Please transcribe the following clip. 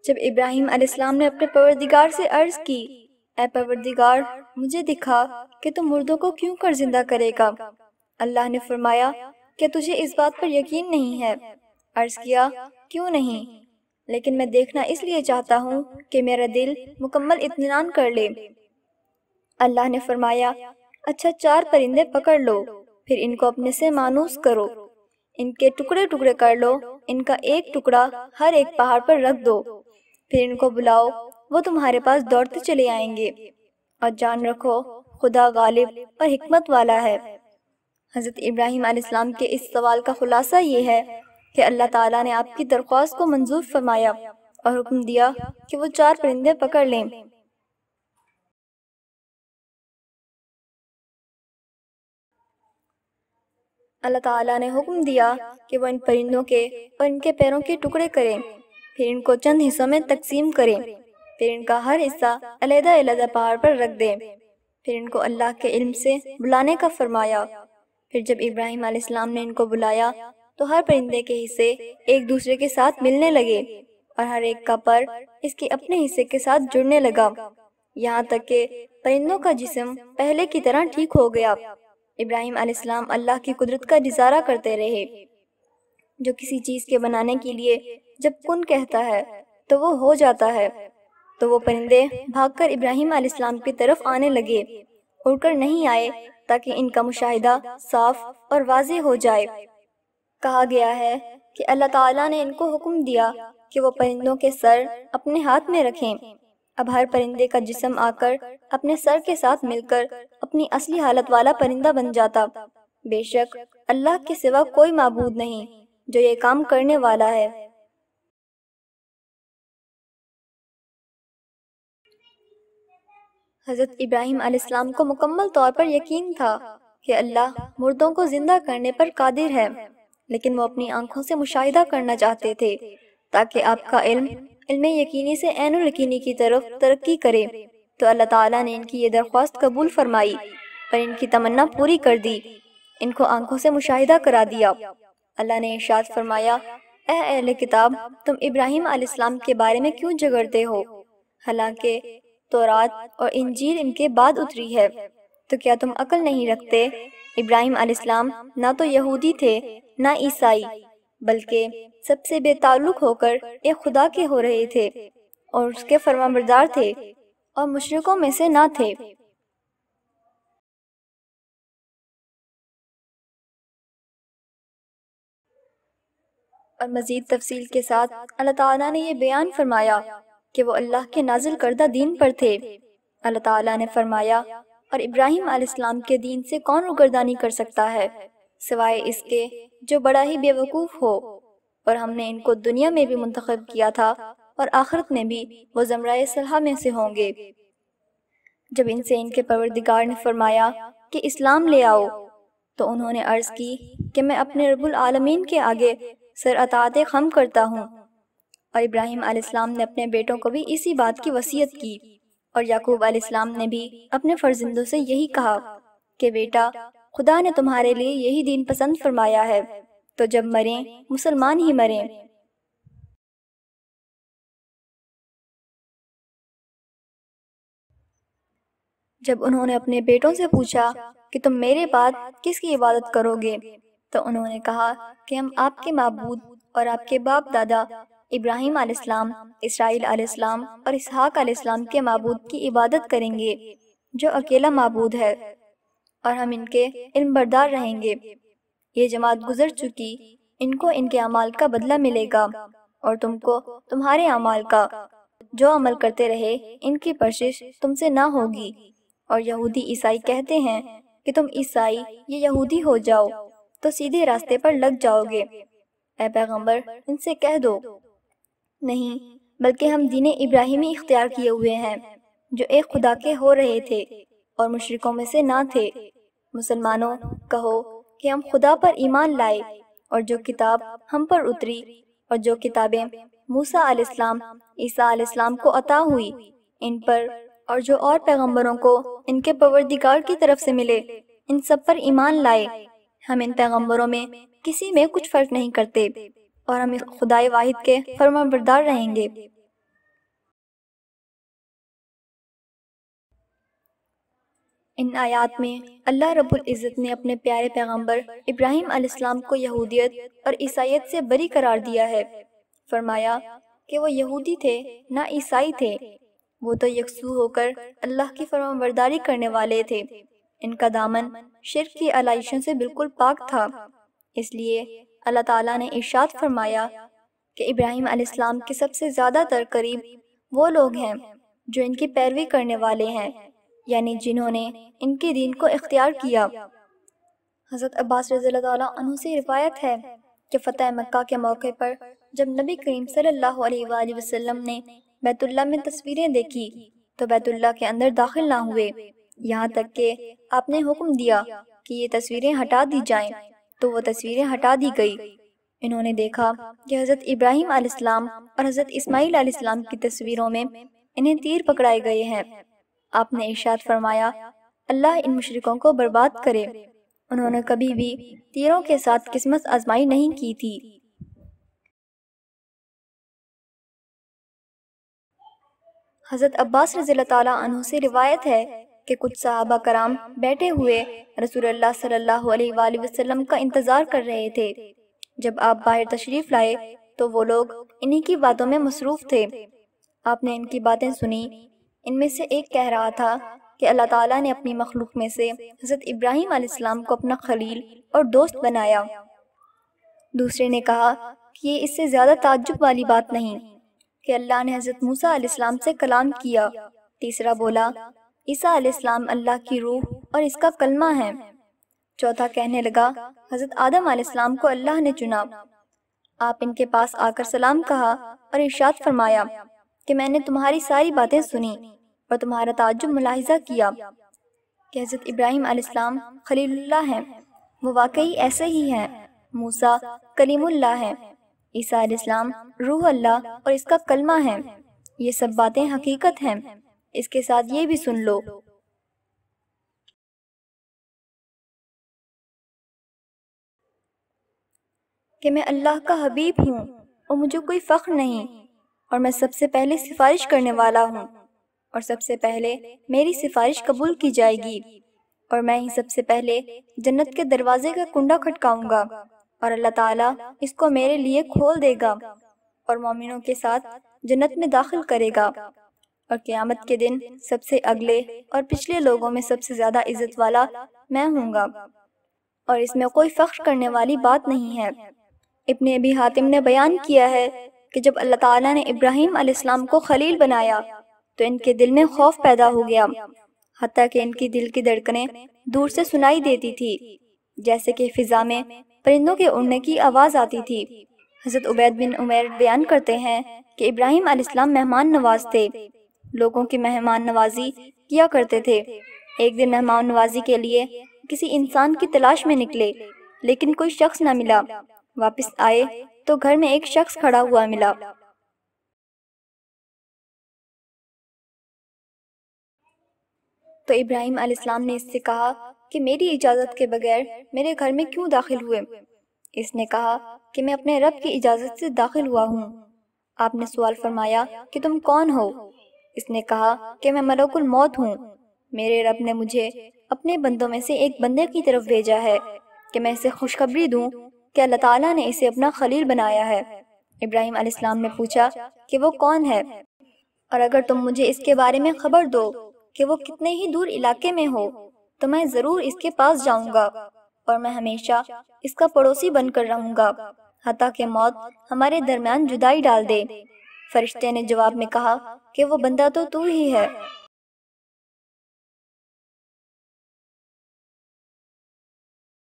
جب ابراہیم علیہ السلام نے اپنے پروردگار سے عرض کی، اے پروردگار مجھے دکھا کہ تم مردوں کو کیوں کر زندہ کرے گا؟ اللہ نے فرمایا، کیا تجھے اس بات پر یقین نہیں ہے؟ عرض کیا، کیوں نہیں؟ لیکن میں دیکھنا اس لیے چاہتا ہوں کہ میرا دل مکمل اطمینان کر لے۔ اللہ نے فرمایا، اچھا 4 پرندے پکڑ لو، پھر ان کو اپنے سے مانوس کرو، ان کے ٹکڑے ٹکڑے کر لو، ان کا ایک ٹکڑا ہر ایک پہاڑ پر رکھ دو، پھر ان کو بلاؤ، وہ تمہارے پاس دوڑتے چلے آئیں گے، اور جان رکھو خدا غالب اور حکمت والا ہے۔ حضرت ابراہیم علیہ السلام کے اس سوال کا خلاصہ یہ ہے کہ اللہ تعالیٰ نے آپ کی درخواست کو منظور فرمایا اور حکم دیا کہ وہ 4 پرندے پکڑ لیں۔ اللہ تعالیٰ نے حکم دیا کہ وہ ان پرندوں کے اور ان کے پیروں کے ٹکڑے کریں، پھر ان کو چند حصوں میں تقسیم کریں، پھر ان کا ہر حصہ علیحدہ علیحدہ پہاڑ پر رکھ دیں، پھر ان کو اللہ کے علم سے بلانے کا فرمایا۔ پھر جب ابراہیم علیہ السلام نے ان کو بلایا تو ہر پرندے کے حصے ایک دوسرے کے ساتھ ملنے لگے اور ہر ایک کا پر اس کے اپنے حصے کے ساتھ جڑنے لگا، یہاں تک کہ پرندوں کا جسم پہلے کی طرح ٹھیک ہو گیا۔ ابراہیم علیہ السلام اللہ کی قدرت کا نظارہ کرتے رہے، جو کسی چیز کے بنانے کے لیے جب کن کہتا ہے تو وہ ہو جاتا ہے۔ تو وہ پرندے بھاگ کر ابراہیم علیہ السلام کی طرف آنے لگے، اڑ کر نہیں آئے تاکہ ان کا مشاہدہ صاف اور واضح ہو جائے۔ کہا گیا ہے کہ اللہ تعالیٰ نے ان کو حکم دیا کہ وہ پرندوں کے سر اپنے ہاتھ میں رکھیں۔ اب ہر پرندے کا جسم آ کر اپنے سر کے ساتھ مل کر اپنی اصلی حالت والا پرندہ بن جاتا۔ بے شک اللہ کے سوا کوئی معبود نہیں جو یہ کام کرنے والا ہے۔ حضرت ابراہیم علیہ السلام کو مکمل طور پر یقین تھا کہ اللہ مردوں کو زندہ کرنے پر قادر ہے، لیکن وہ اپنی آنکھوں سے مشاہدہ کرنا چاہتے تھے تاکہ آپ کا علم یقینی سے عین الیقینی کی طرف ترقی کرے۔ تو اللہ تعالیٰ نے ان کی یہ درخواست قبول فرمائی اور ان کی تمنا پوری کر دی، ان کو آنکھوں سے مشاہدہ کرا دیا۔ اللہ نے ارشاد فرمایا، اے اہل کتاب، تم ابراہیم علیہ السلام کے بارے میں کیوں جھگڑتے ہو، حالانکہ تورات اور انجیل ان کے بعد اتری ہے؟ تو کیا تم عقل نہیں رکھتے؟ ابراہیم علیہ السلام نہ تو یہودی تھے نہ عیسائی، بلکہ سب سے بے تعلق ہو کر ایک خدا کے ہو رہے تھے اور اس کے فرمانبردار تھے اور مشرکوں میں سے نہ تھے۔ اور مزید تفصیل کے ساتھ اللہ تعالیٰ نے یہ بیان فرمایا کہ وہ اللہ کے نازل کردہ دین پر تھے۔ اللہ تعالیٰ نے فرمایا، اور ابراہیم علیہ السلام کے دین سے کون روگردانی کر سکتا ہے سوائے اس کے جو بڑا ہی بے وقوف ہو، اور ہم نے ان کو دنیا میں بھی منتخب کیا تھا اور آخرت میں بھی وہ زمرۂ صالحہ میں سے ہوں گے۔ جب ان سے ان کے پروردگار نے فرمایا کہ اسلام لے آؤ تو انہوں نے عرض کی کہ میں اپنے رب العالمین کے آگے سر اطاعت خم کرتا ہوں۔ اور ابراہیم علیہ السلام نے اپنے بیٹوں کو بھی اسی بات کی وصیت کی، اور یعقوب علیہ السلام نے بھی اپنے فرزندوں سے یہی کہا کہ بیٹا، خدا نے تمہارے لیے یہی دین پسند فرمایا ہے، تو جب مریں مسلمان ہی مریں۔ جب انہوں نے اپنے بیٹوں سے پوچھا کہ تم میرے بعد کس کی عبادت کرو گے، تو انہوں نے کہا کہ ہم آپ کے معبود اور آپ کے باپ دادا ابراہیم علیہ السلام، اسرائیل علیہ السلام اور اسحاق علیہ السلام کے معبود کی عبادت کریں گے جو اکیلا معبود ہے، اور ہم ان کے علم بردار رہیں گے۔ یہ جماعت گزر چکی، ان کو ان کے اعمال کا بدلہ ملے گا، اور تم کو تمہارے اعمال کا، جو عمل کرتے رہے ان کی پرشش تم سے نہ ہوگی۔ اور یہودی عیسائی کہتے ہیں کہ تم عیسائی یا یہودی ہو جاؤ تو سیدھے راستے پر لگ جاؤ گے۔ اے پیغمبر، ان سے کہہ دو، نہیں، بلکہ ہم دین ابراہیمی اختیار کیے ہوئے ہیں جو ایک خدا کے ہو رہے تھے اور مشرکوں میں سے نہ تھے۔ مسلمانوں، کہو کہ ہم خدا پر ایمان لائے اور جو کتاب ہم پر اتری اور جو کتابیں موسیٰ علیہ السلام، عیسیٰ علیہ السلام کو عطا ہوئی ان پر، اور جو اور پیغمبروں کو ان کے پروردگار کی طرف سے ملے، ان سب پر ایمان لائے۔ ہم ان پیغمبروں میں کسی میں کچھ فرق نہیں کرتے، اور ہم خدائے واحد کے فرمانبردار رہیں گے۔ ان آیات میں اللہ رب العزت نے اپنے پیارے پیغمبر ابراہیم علیہ السلام کو یہودیت اور عیسائیت سے بری قرار دیا ہے۔ فرمایا کہ وہ یہودی تھے نہ عیسائی تھے، وہ تو یکسو ہو کر اللہ کی فرمانبرداری کرنے والے تھے۔ ان کا دامن شرک کی علائشوں سے بالکل پاک تھا۔ اس لیے اللہ تعالیٰ نے ارشاد فرمایا کہ ابراہیم علیہ السلام کے سب سے زیادہ تر قریب وہ لوگ ہیں جو ان کی پیروی کرنے والے ہیں، یعنی جنہوں نے ان کے دین کو اختیار کیا۔ حضرت عباس رضی اللہ تعالیٰ عنہ سے روایت ہے کہ فتح مکہ کے موقع پر جب نبی کریم صلی اللہ علیہ وآلہ وسلم نے بیت اللہ میں تصویریں دیکھی تو بیت اللہ کے اندر داخل نہ ہوئے، یہاں تک کہ آپ نے حکم دیا کہ یہ تصویریں ہٹا دی جائیں، تو وہ تصویریں ہٹا دی گئی۔ انہوں نے دیکھا کہ حضرت ابراہیم علیہ السلام اور حضرت اسماعیل علیہ السلام کی تصویروں میں انہیں تیر پکڑائے گئے ہیں۔ آپ نے ارشاد فرمایا اللہ ان مشرکوں کو برباد کرے، انہوں نے کبھی بھی تیروں کے ساتھ قسمت آزمائی نہیں کی تھی۔ حضرت عباس رضی اللہ تعالیٰ عنہ سے روایت ہے کہ کچھ صحابہ کرام بیٹھے ہوئے رسول اللہ صلی اللہ علیہ وآلہ وسلم کا انتظار کر رہے تھے۔ جب آپ باہر تشریف لائے تو وہ لوگ انہی کی باتوں میں مصروف تھے۔ آپ نے ان کی باتیں سنی۔ ان میں سے ایک کہہ رہا تھا کہ اللہ تعالیٰ نے اپنی مخلوق میں سے حضرت ابراہیم علیہ السلام کو اپنا خلیل اور دوست بنایا۔ دوسرے نے کہا کہ یہ اس سے زیادہ تعجب والی بات نہیں کہ اللہ نے حضرت موسیٰ علیہ السلام سے کلام کیا۔ تیسرا بولا عیسیٰ علیہ السلام اللہ کی روح اور اس کا کلمہ ہے۔ چوتھا کہنے لگا حضرت آدم علیہ السلام کو اللہ نے چنا۔ آپ ان کے پاس آ کر سلام کہا اور ارشاد فرمایا کہ میں نے تمہاری ساری باتیں سنی اور تمہارا تعجب ملاحظہ کیا کہ حضرت ابراہیم علیہ السلام خلیل اللہ ہیں، وہ واقعی ایسے ہی ہیں۔ موسیٰ کلیم اللہ ہیں، عیسیٰ علیہ السلام روح اللہ اور اس کا کلمہ ہے۔ یہ سب باتیں حقیقت ہیں، اس کے ساتھ یہ بھی سن لو کہ میں اللہ کا حبیب ہوں اور مجھے کوئی فخر نہیں، اور میں سب سے پہلے سفارش کرنے والا ہوں، اور سب سے پہلے میری سفارش قبول کی جائے گی، اور میں ہی سب سے پہلے جنت کے دروازے کا کنڈا کھٹکاؤں گا، اور اللہ تعالیٰ اس کو میرے لیے کھول دے گا اور مومنوں کے ساتھ جنت میں داخل کرے گا، اور قیامت کے دن سب سے اگلے اور پچھلے لوگوں میں سب سے زیادہ عزت والا میں ہوں گا، اور اس میں کوئی فخر کرنے والی بات نہیں ہے۔ ابن ابی حاتم نے بیان کیا ہے کہ جب اللہ تعالیٰ نے ابراہیم علیہ السلام کو خلیل بنایا تو ان کے دل میں خوف پیدا ہو گیا، حتیٰ کہ ان کی دل کی دھڑکنیں دور سے سنائی دیتی تھی، جیسے کہ فضا میں پرندوں کے اڑنے کی آواز آتی تھی۔ حضرت عبید بن عمیر بیان کرتے ہیں کہ ابراہیم علیہ السلام مہمان نواز تھے، لوگوں کی مہمان نوازی کیا کرتے تھے۔ ایک دن مہمان نوازی کے لیے کسی انسان کی تلاش میں نکلے، لیکن کوئی شخص نہ ملا۔ واپس آئے تو گھر میں ایک شخص کھڑا ہوا ملا۔ تو ابراہیم علیہ السلام نے اس سے کہا کہ میری اجازت کے بغیر میرے گھر میں کیوں داخل ہوئے؟ اس نے کہا کہ میں اپنے رب کی اجازت سے داخل ہوا ہوں۔ آپ نے سوال فرمایا کہ تم کون ہو؟ اس نے کہا کہ میں ملک الموت ہوں، میرے رب نے مجھے اپنے بندوں میں سے ایک بندے کی طرف بھیجا ہے کہ میں اسے خوشخبری دوں کہ اللہ تعالیٰ نے اسے اپنا خلیل بنایا ہے۔ ابراہیم علیہ السلام نے پوچھا کہ وہ کون ہے، اور اگر تم مجھے اس کے بارے میں خبر دو کہ وہ کتنے ہی دور علاقے میں ہو تو میں ضرور اس کے پاس جاؤں گا، اور میں ہمیشہ اس کا پڑوسی بن کر رہوں گا حتیٰ کہ موت ہمارے درمیان جدائی ڈال دے۔ فرشتے نے جواب میں کہا کہ وہ بندہ تو ہی ہے،